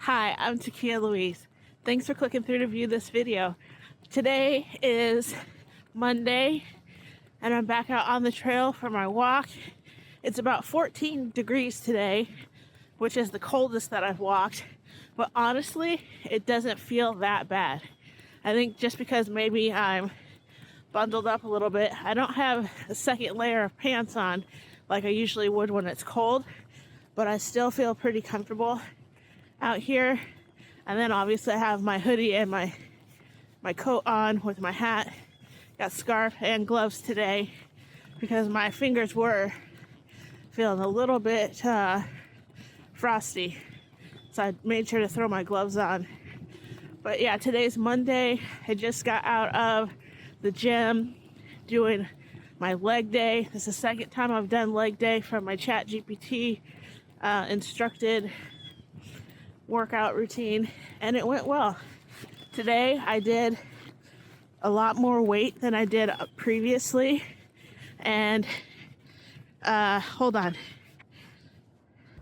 Hi, I'm TakiyahLouise. Thanks for clicking through to view this video. Today is Monday and I'm back out on the trail for my walk. It's about 14 degrees today, which is the coldest that I've walked, but honestly, it doesn't feel that bad. I think just because maybe I'm bundled up a little bit, I don't have a second layer of pants on like I usually would when it's cold, but I still feel pretty comfortable out here. And then obviously I have my hoodie and my coat on with my hat. Got scarf and gloves today because my fingers were feeling a little bit frosty, so I made sure to throw my gloves on. But yeah, today's Monday. I just got out of the gym doing my leg day. This is the second time I've done leg day from my ChatGPT instructed workout routine, and it went well. Today I did a lot more weight than I did previously, and hold on,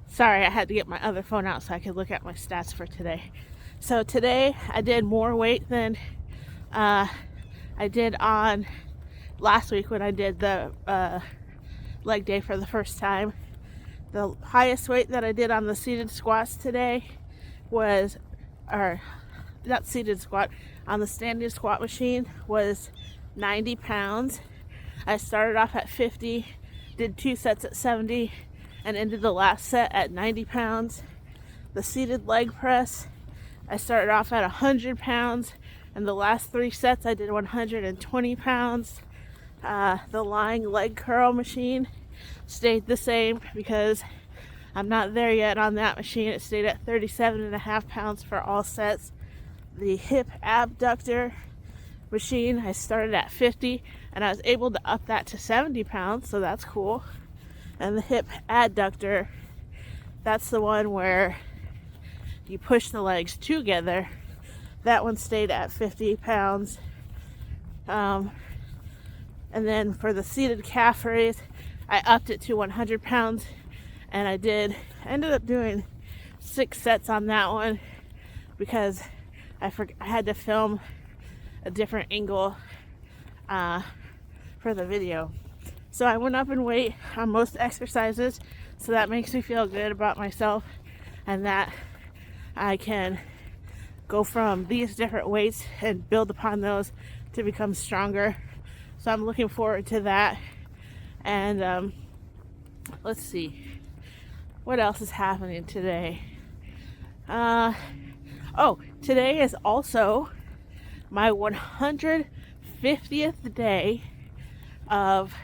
sorry, I had to get my other phone out so I could look at my stats for today. So today I did more weight than I did on last week when I did the leg day for the first time. The highest weight that I did on the seated squats today was, or not seated squat, on the standing squat machine was 90 pounds. I started off at 50, did 2 sets at 70, and ended the last set at 90 pounds. The seated leg press, I started off at 100 pounds, and the last 3 sets I did 120 pounds. The lying leg curl machine stayed the same because I'm not there yet on that machine. It stayed at 37.5 pounds for all sets. The hip abductor machine, I started at 50 and I was able to up that to 70 pounds, so that's cool. And the hip adductor, that's the one where you push the legs together. That one stayed at 50 pounds. And then for the seated calf raise, I upped it to 100 pounds. And I ended up doing 6 sets on that one because I had to film a different angle for the video. So I went up in weight on most exercises, so that makes me feel good about myself and that I can go from these different weights and build upon those to become stronger. So I'm looking forward to that. And let's see. What else is happening today? Today is also my 150th day of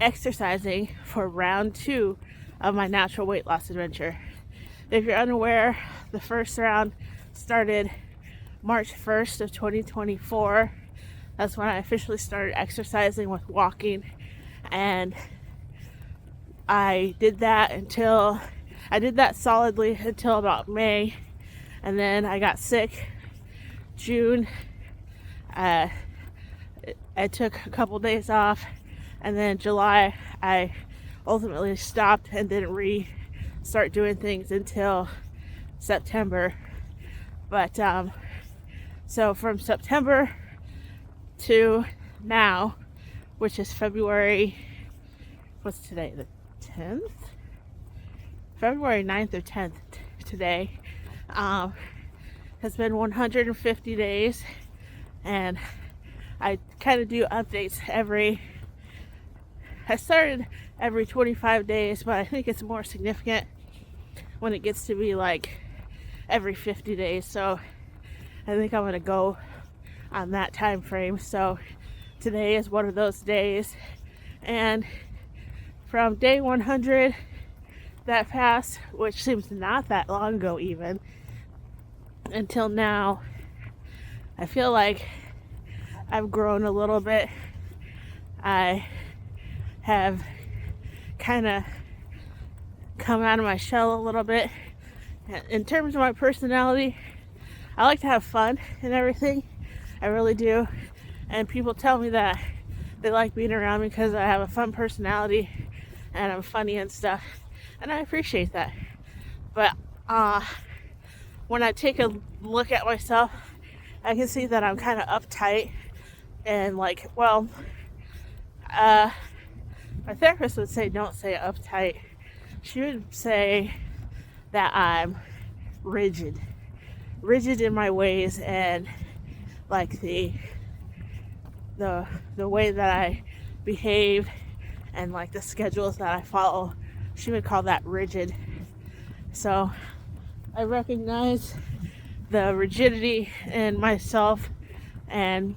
exercising for round 2 of my natural weight loss adventure. If you're unaware, the first round started March 1st of 2024. That's when I officially started exercising with walking, and I did that solidly until about May, and then I got sick June. I took a couple days off, and then July I ultimately stopped and didn't start doing things until September. But so from September to now, which is February, what's today, the 10th? February 9th or 10th today, has been 150 days, and I kind of do updates I started every 25 days, but I think it's more significant when it gets to be like every 50 days, so I think I'm going to go on that time frame. So today is one of those days, and from day 100 that passed, which seems not that long ago even, until now, I feel like I've grown a little bit. I have kind of come out of my shell a little bit. In terms of my personality, I like to have fun and everything. I really do. And people tell me that they like being around me because I have a fun personality and I'm funny and stuff. And I appreciate that. But when I take a look at myself, I can see that I'm kind of uptight and like, well, my therapist would say don't say uptight. She would say that I'm rigid in my ways, and like the way that I behave and like the schedules that I follow, she would call that rigid. So I recognize the rigidity in myself, and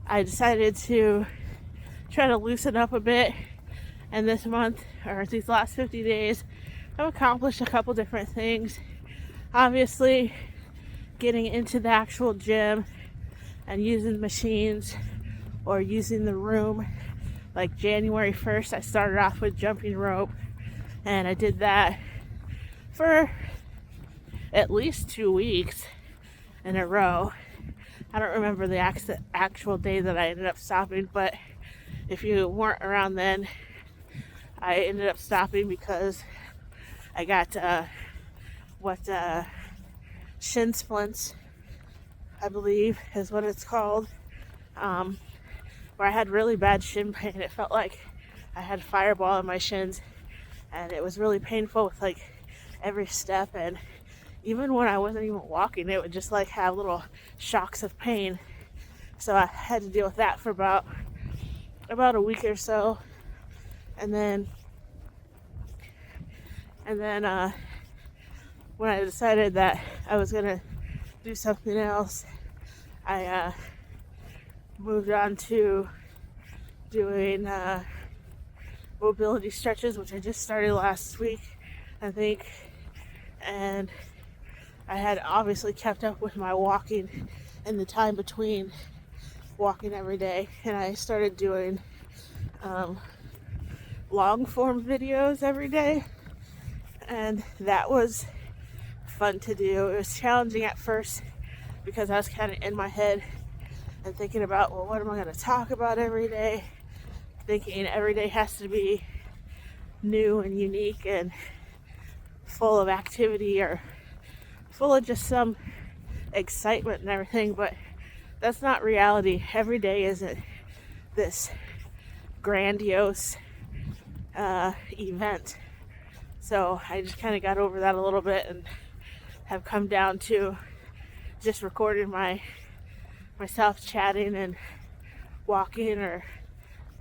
I decided to try to loosen up a bit. And this month, or these last 50 days, I've accomplished a couple different things. Obviously, getting into the actual gym and using machines or using the room. Like January 1st, I started off with jumping rope, and I did that for at least 2 weeks in a row. I don't remember the actual day that I ended up stopping, but if you weren't around then, I ended up stopping because I got shin splints, I believe is what it's called, where I had really bad shin pain. It felt like I had fireball in my shins, and it was really painful with like every step, and even when I wasn't even walking, it would just like have little shocks of pain. So I had to deal with that for about a week or so, and then when I decided that I was gonna do something else, I moved on to doing mobility stretches, which I just started last week, I think. And I had obviously kept up with my walking in the time between walking every day, and I started doing long form videos every day, and that was fun to do. It was challenging at first because I was kind of in my head and thinking about, well, what am I going to talk about every day? Thinking every day has to be new and unique and full of activity or full of just some excitement and everything, but that's not reality. Every day isn't this grandiose event. So I just kind of got over that a little bit and have come down to just recording myself chatting and walking or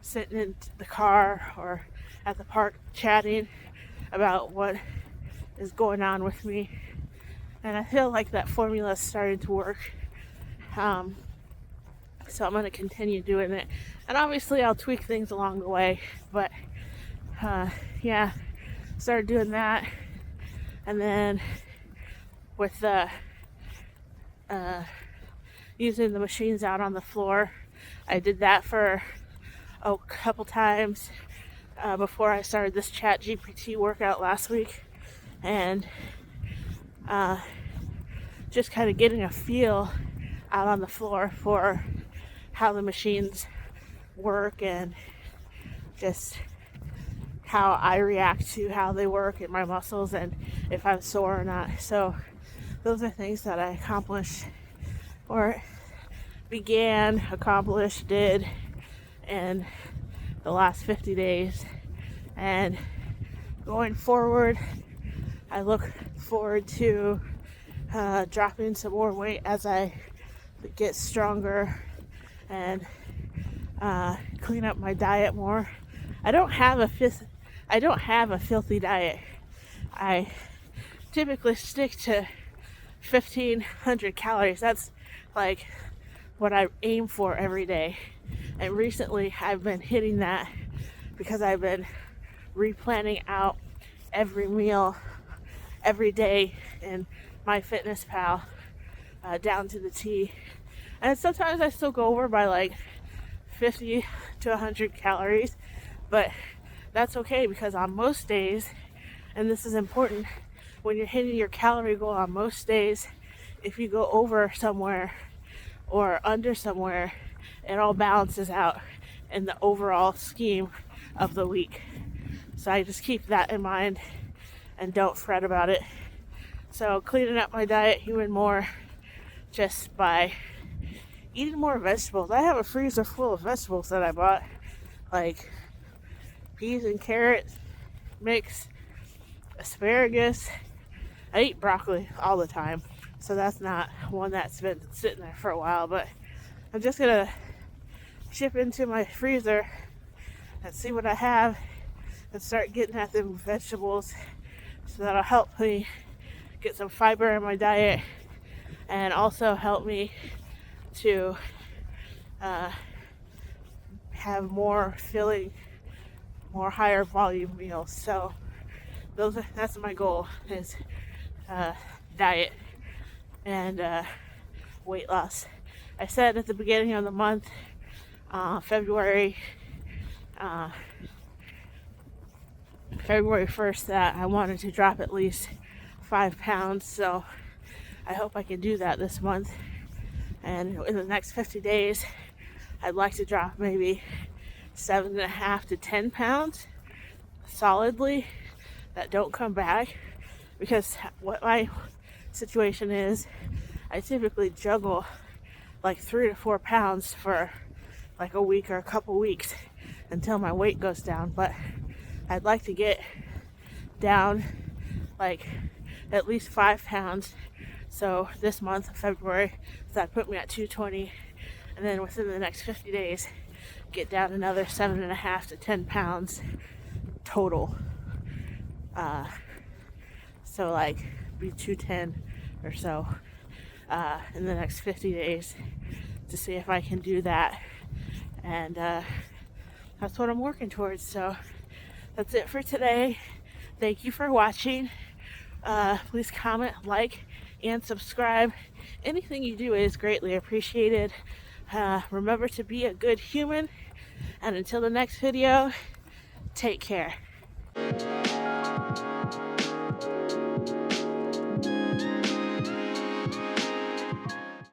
sitting in the car or at the park chatting about what is going on with me. And I feel like that formula is starting to work. So I'm going to continue doing it. And obviously I'll tweak things along the way. But yeah, started doing that. And then with using the machines out on the floor, I did that for a couple times before I started this ChatGPT workout last week. And just kind of getting a feel out on the floor for how the machines work and just how I react to how they work in my muscles and if I'm sore or not. So those are things that I accomplished or did in the last 50 days. And going forward, I look forward to dropping some more weight as I get stronger and clean up my diet more. I don't have a filthy diet. I typically stick to 1,500 calories. That's like what I aim for every day. And recently I've been hitting that because I've been replanning out every meal every day in MyFitnessPal down to the T. And sometimes I still go over by like 50 to 100 calories, but that's okay because on most days, and this is important, when you're hitting your calorie goal on most days, if you go over somewhere or under somewhere, it all balances out in the overall scheme of the week. So I just keep that in mind and don't fret about it. So cleaning up my diet even more just by eating more vegetables. I have a freezer full of vegetables that I bought, like peas and carrots mix, asparagus. I eat broccoli all the time, so that's not one that's been sitting there for a while, but I'm just gonna chip into my freezer and see what I have and start getting at them vegetables, so that'll help me get some fiber in my diet and also help me to have more filling, more higher volume meals. So that's my goal, is diet and weight loss. I said at the beginning of the month, February 1st, that I wanted to drop at least 5 pounds, so I hope I can do that this month. And in the next 50 days, I'd like to drop maybe 7.5 to 10 pounds solidly that don't come back, because what my situation is, I typically juggle like 3 to 4 pounds for like a week or a couple weeks until my weight goes down. But I'd like to get down like at least 5 pounds. So this month of February, that put me at 220, and then within the next 50 days, get down another 7.5 to 10 pounds total. So like be 210 or so in the next 50 days to see if I can do that. And that's what I'm working towards. So that's it for today. Thank you for watching. Please comment, like, and subscribe. Anything you do is greatly appreciated. Remember to be a good human. And until the next video, take care.